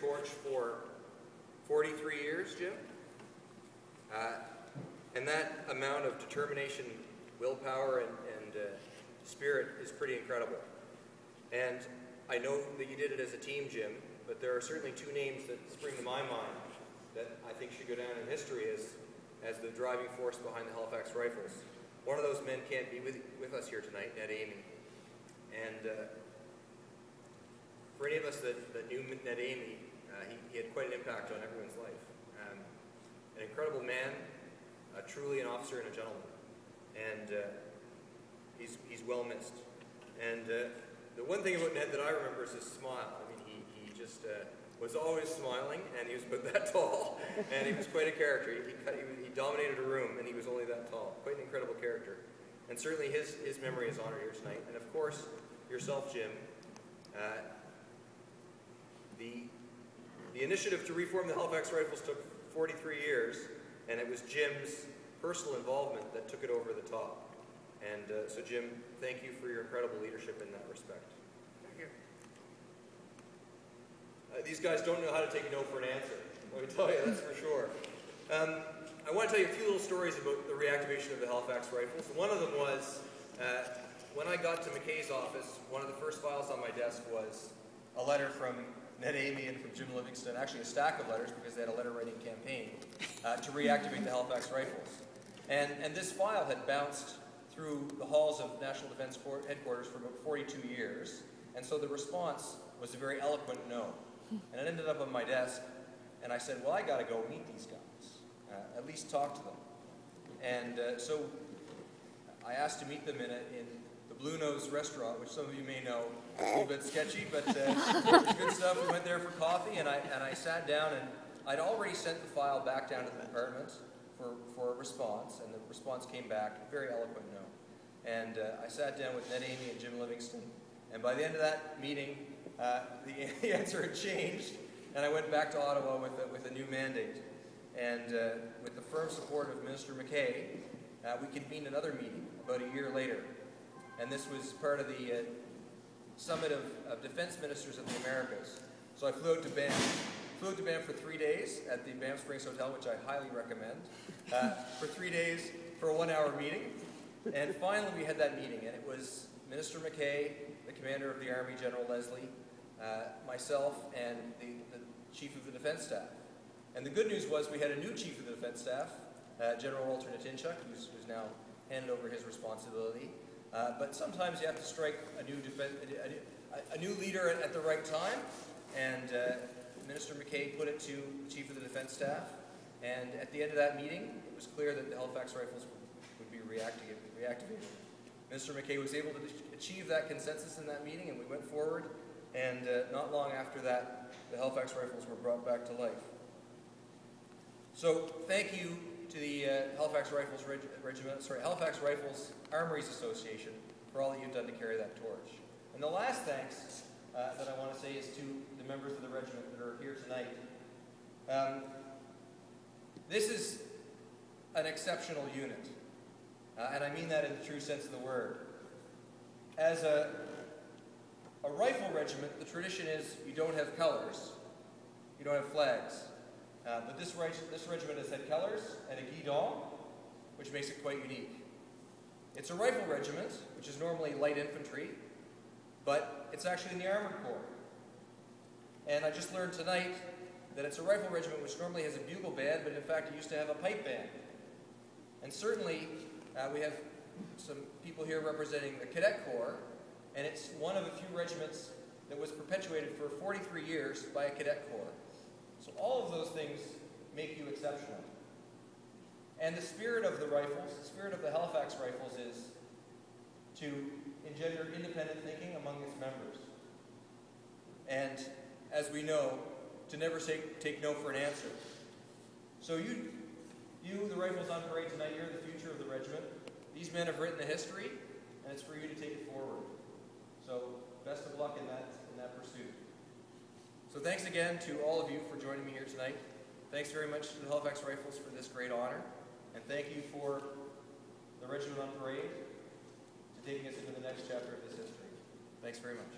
torch for 43 years, Jim. And that amount of determination, willpower, and spirit is pretty incredible. And I know that you did it as a team, Jim, but there are certainly two names that spring to my mind that I think should go down in history as the driving force behind the Halifax Rifles. One of those men can't be with us here tonight, Ned Amy. And for any of us that knew Ned Amy, he had quite an impact on everyone's life. An incredible man, truly an officer and a gentleman. And he's well missed. And the one thing about Ned that I remember is his smile. I mean, he just was always smiling, and he was about that tall, and he was quite a character. He dominated a room, and he was only that tall. Quite an incredible character. And certainly his memory is honored here tonight. And of course, yourself, Jim. The initiative to reform the Halifax Rifles took 43 years, and it was Jim's personal involvement that took it over the top. And so, Jim, thank you for your incredible leadership in that respect. Thank you. These guys don't know how to take a no for an answer. Let me tell you, that's for sure. I want to tell you a few little stories about the reactivation of the Halifax Rifles. One of them was, when I got to McKay's office, one of the first files on my desk was a letter from Ned Amy and from Jim Livingston, actually a stack of letters because they had a letter-writing campaign to reactivate the Halifax Rifles. And this file had bounced through the halls of National Defence Headquarters for about 42 years, and so the response was a very eloquent no. And it ended up on my desk, and I said, well, I got to go meet these guys, at least talk to them. And so I asked to meet them in the Blue Nose restaurant, which some of you may know. It's a little bit sketchy, but good stuff. We went there for coffee, and I sat down, and I'd already sent the file back down to the department for a response, and the response came back, very eloquent no. And I sat down with Ned Amy and Jim Livingston, and by the end of that meeting, the answer had changed, and I went back to Ottawa with a new mandate. And with the firm support of Minister McKay, we convened another meeting about a year later. And this was part of the Summit of Defense Ministers of the Americas. So I flew out to Banff. Flew out to Banff for 3 days at the Banff Springs Hotel, which I highly recommend, for 3 days for a 1-hour meeting. And finally we had that meeting, and it was Minister McKay, the Commander of the Army, General Leslie, myself, and the Chief of the Defense Staff. And the good news was we had a new Chief of the Defense Staff, General Walter Natinchuk, who's now handed over his responsibility. But sometimes you have to strike a new leader at the right time, and Minister McKay put it to the Chief of the Defense Staff, and at the end of that meeting, it was clear that the Halifax Rifles would be reactivated. Minister McKay was able to achieve that consensus in that meeting, and we went forward, and not long after that, the Halifax Rifles were brought back to life. So thank you to the Halifax Rifles Armories Association for all that you've done to carry that torch. And the last thanks that I want to say is to the members of the regiment that are here tonight. This is an exceptional unit, and I mean that in the true sense of the word. As a rifle regiment, the tradition is you don't have colors, you don't have flags. But this regiment has had colors and a guidon, which makes it quite unique. It's a rifle regiment, which is normally light infantry, but it's actually in the Armored Corps. And I just learned tonight that it's a rifle regiment which normally has a bugle band, but in fact it used to have a pipe band. And certainly we have some people here representing the Cadet Corps, and it's one of a few regiments that was perpetuated for 43 years by a Cadet Corps. So all of those things make you exceptional. And the spirit of the rifles, the spirit of the Halifax Rifles is to engender independent thinking among its members. And as we know, to never take no for an answer. So you, the Rifles on Parade tonight, you're the future of the regiment. These men have written the history, and it's for you to take it forward. So best of luck in that pursuit. So thanks again to all of you for joining me here tonight. Thanks very much to the Halifax Rifles for this great honor. And thank you for the Regiment on Parade to taking us into the next chapter of this history. Thanks very much.